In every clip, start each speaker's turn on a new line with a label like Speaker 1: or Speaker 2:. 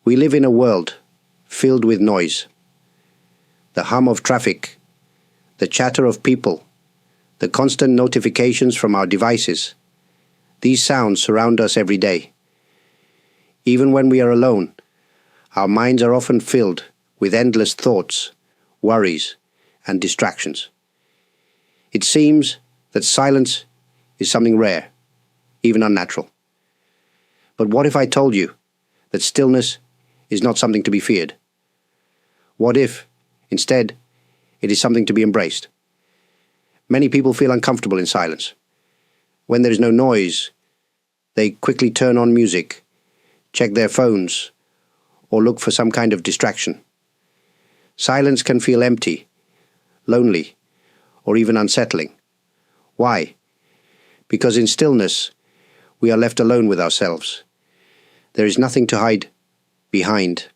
Speaker 1: We live in a world filled with noise. The hum of traffic, the chatter of people, the constant notifications from our devices. These sounds surround us every day. Even when we are alone, our minds are often filled with endless thoughts, worries, and distractions. It seems that silence is something rare, even unnatural. But what if I told you that stillness is not something to be feared? What if, instead, it is something to be embraced? Many people feel uncomfortable in silence. When there is no noise, they quickly turn on music, check their phones, or look for some kind of distraction. Silence can feel empty, lonely, or even unsettling. Why? Because in stillness, we are left alone with ourselves. There is nothing to hide behind,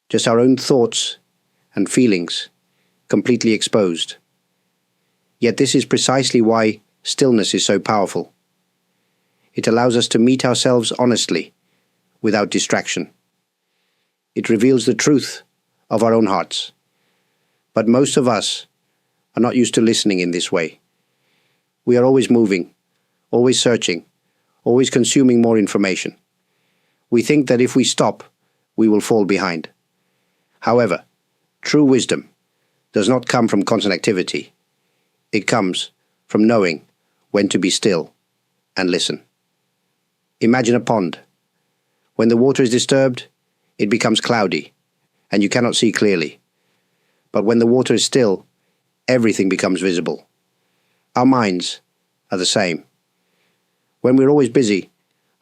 Speaker 1: just our own thoughts and feelings, completely exposed. Yet this is precisely why stillness is so powerful. It allows us to meet ourselves honestly, without distraction. It reveals the truth of our own hearts. But most of us are not used to listening in this way. We are always moving, always searching, always consuming more information. We think that if we stop, we will fall behind. However, true wisdom does not come from constant activity. It comes from knowing when to be still and listen. Imagine a pond. When the water is disturbed, it becomes cloudy, and you cannot see clearly. But when the water is still, everything becomes visible. Our minds are the same. When we're always busy,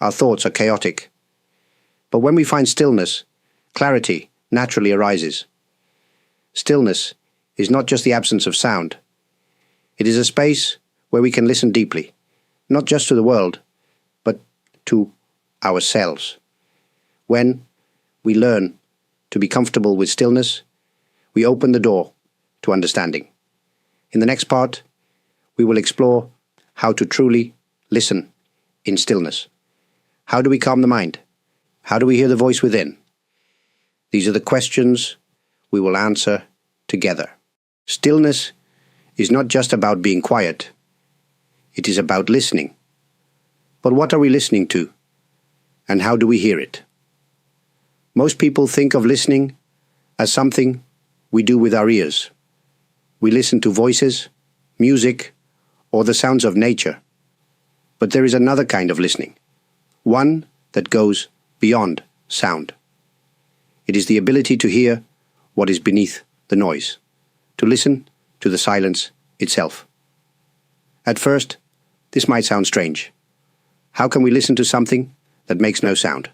Speaker 1: our thoughts are chaotic. But when we find stillness, clarity naturally arises. Stillness is not just the absence of sound. It is a space where we can listen deeply, not just to the world, but to ourselves. When we learn to be comfortable with stillness, we open the door to understanding. In the next part, we will explore how to truly listen in stillness. How do we calm the mind? How do we hear the voice within? These are the questions we will answer together. Stillness is not just about being quiet. It is about listening. But what are we listening to? And how do we hear it? Most people think of listening as something we do with our ears. We listen to voices, music, or the sounds of nature. But there is another kind of listening, one that goes beyond sound. It is the ability to hear what is beneath the noise, to listen to the silence itself. At first, this might sound strange. How can we listen to something that makes no sound?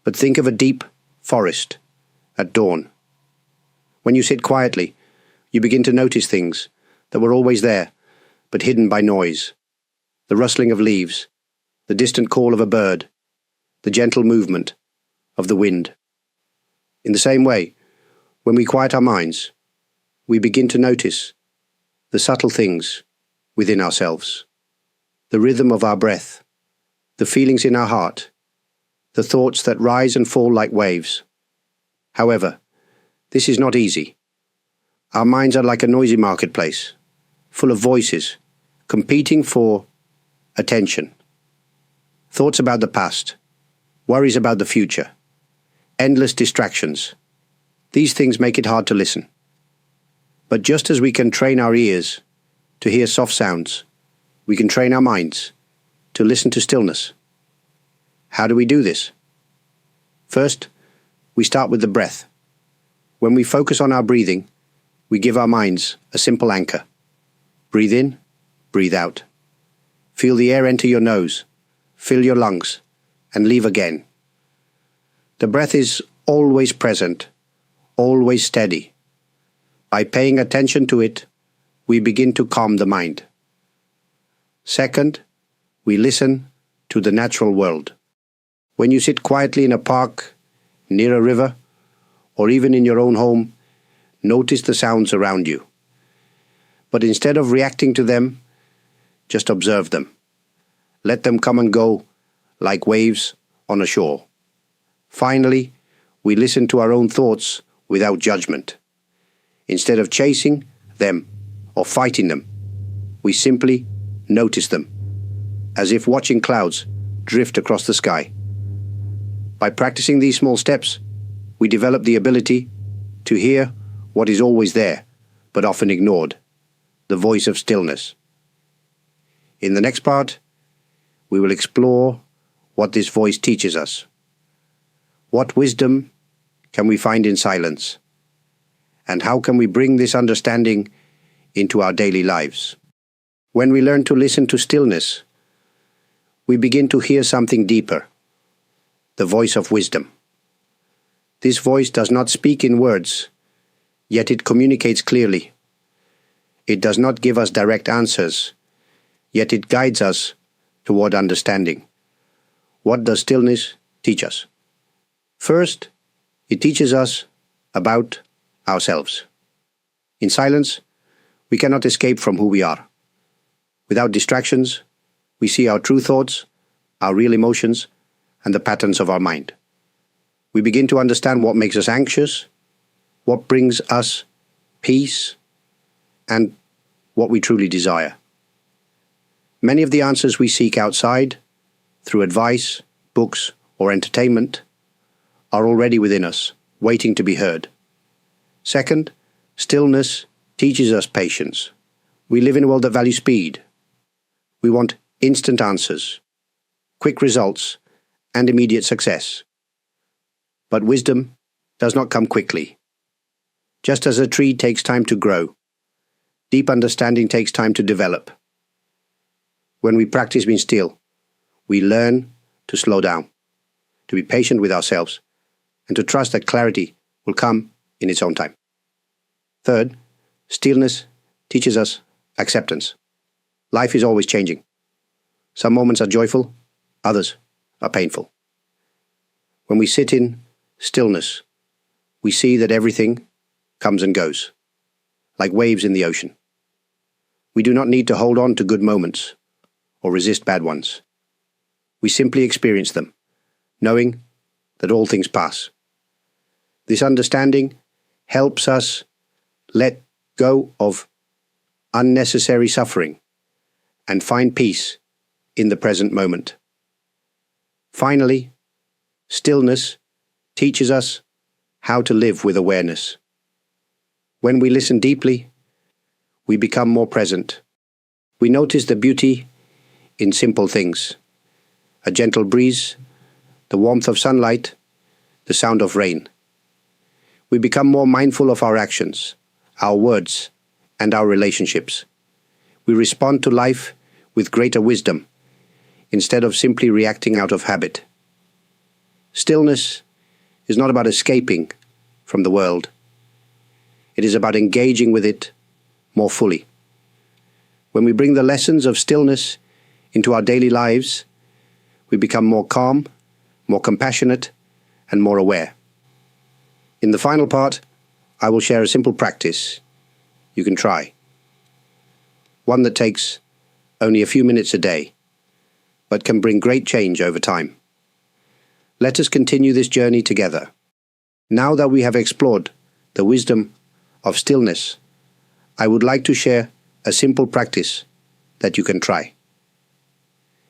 Speaker 1: But think of a deep forest at dawn. When you sit quietly, you begin to notice things that were always there, but hidden by noise. The rustling of leaves, the distant call of a bird, the gentle movement of the wind. In the same way, when we quiet our minds, we begin to notice the subtle things within ourselves, the rhythm of our breath, the feelings in our heart, the thoughts that rise and fall like waves. However, this is not easy. Our minds are like a noisy marketplace, full of voices, competing for attention. Thoughts about the past, worries about the future, endless distractions. These things make it hard to listen. But just as we can train our ears to hear soft sounds, we can train our minds to listen to stillness. How do we do this? First, we start with the breath. When we focus on our breathing, we give our minds a simple anchor. Breathe in, breathe out. Feel the air enter your nose, fill your lungs, and leave again. The breath is always present, always steady. By paying attention to it, we begin to calm the mind. Second, we listen to the natural world. When you sit quietly in a park, near a river, or even in your own home, notice the sounds around you. But instead of reacting to them, just observe them. Let them come and go like waves on a shore. Finally, we listen to our own thoughts without judgment. Instead of chasing them or fighting them, we simply notice them, as if watching clouds drift across the sky. By practicing these small steps, we develop the ability to hear what is always there, but often ignored, the voice of stillness. In the next part, we will explore what this voice teaches us. What wisdom can we find in silence? And how can we bring this understanding into our daily lives? When we learn to listen to stillness, we begin to hear something deeper, the voice of wisdom. This voice does not speak in words, yet it communicates clearly. It does not give us direct answers, yet it guides us toward understanding. What does stillness teach us? First, it teaches us about ourselves. In silence, we cannot escape from who we are. Without distractions, we see our true thoughts, our real emotions, and the patterns of our mind. We begin to understand what makes us anxious, what brings us peace, and what we truly desire. Many of the answers we seek outside, through advice, books, or entertainment, are already within us, waiting to be heard. Second, stillness teaches us patience. We live in a world that values speed. We want instant answers, quick results, and immediate success. But wisdom does not come quickly. Just as a tree takes time to grow, deep understanding takes time to develop. When we practice being still, we learn to slow down, to be patient with ourselves, and to trust that clarity will come in its own time. Third, stillness teaches us acceptance. Life is always changing. Some moments are joyful, others are painful. When we sit in stillness, we see that everything comes and goes, like waves in the ocean. We do not need to hold on to good moments or resist bad ones. We simply experience them, knowing that all things pass. This understanding helps us let go of unnecessary suffering and find peace in the present moment. Finally, stillness teaches us how to live with awareness. When we listen deeply, we become more present. We notice the beauty in simple things: a gentle breeze, the warmth of sunlight, the sound of rain. We become more mindful of our actions, our words, and our relationships. We respond to life with greater wisdom, instead of simply reacting out of habit. Stillness is not about escaping from the world. It is about engaging with it more fully. When we bring the lessons of stillness into our daily lives, we become more calm, more compassionate, and more aware. In the final part, I will share a simple practice you can try. One that takes only a few minutes a day, but can bring great change over time. Let us continue this journey together. Now that we have explored the wisdom of stillness, I would like to share a simple practice that you can try.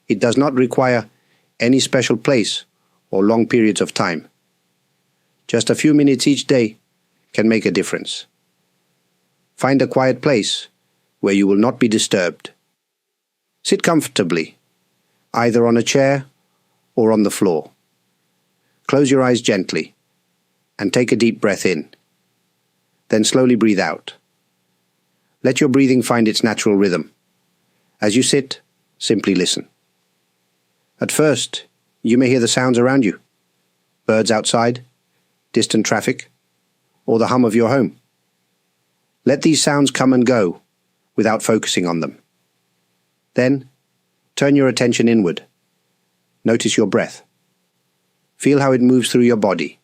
Speaker 1: It does not require any special place or long periods of time. Just a few minutes each day can make a difference. Find a quiet place where you will not be disturbed. Sit comfortably, either on a chair or on the floor. Close your eyes gently and take a deep breath in. Then slowly breathe out. Let your breathing find its natural rhythm. As you sit, simply listen. At first, you may hear the sounds around you: birds outside, distant traffic, or the hum of your home. Let these sounds come and go without focusing on them. Then, turn your attention inward. Notice your breath. Feel how it moves through your body.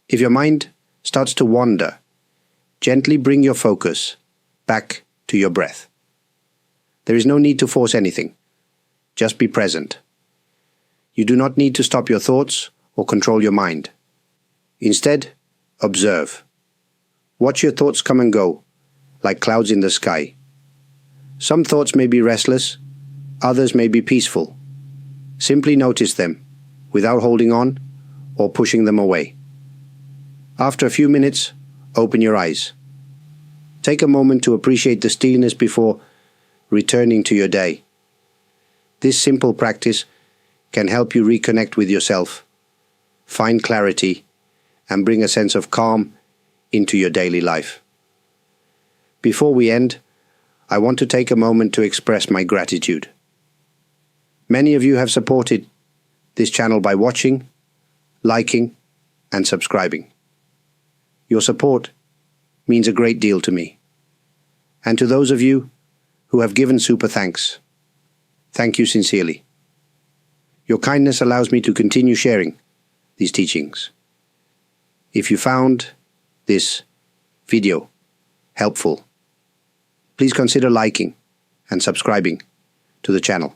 Speaker 1: If your mind starts to wander, gently bring your focus back to your breath. There is no need to force anything. Just be present. You do not need to stop your thoughts or control your mind. Instead, observe. Watch your thoughts come and go, like clouds in the sky. Some thoughts may be restless, others may be peaceful. Simply notice them, without holding on or pushing them away. After a few minutes, open your eyes. Take a moment to appreciate the stillness before returning to your day. This simple practice can help you reconnect with yourself, find clarity, and bring a sense of calm into your daily life. Before we end, I want to take a moment to express my gratitude. Many of you have supported this channel by watching, liking, and subscribing. Your support means a great deal to me. And to those of you who have given super thanks, thank you sincerely. Your kindness allows me to continue sharing these teachings. If you found this video helpful, please consider liking and subscribing to the channel.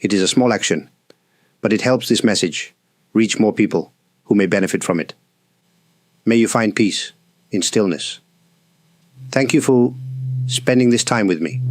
Speaker 1: It is a small action, but it helps this message reach more people who may benefit from it. May you find peace in stillness. Thank you for spending this time with me.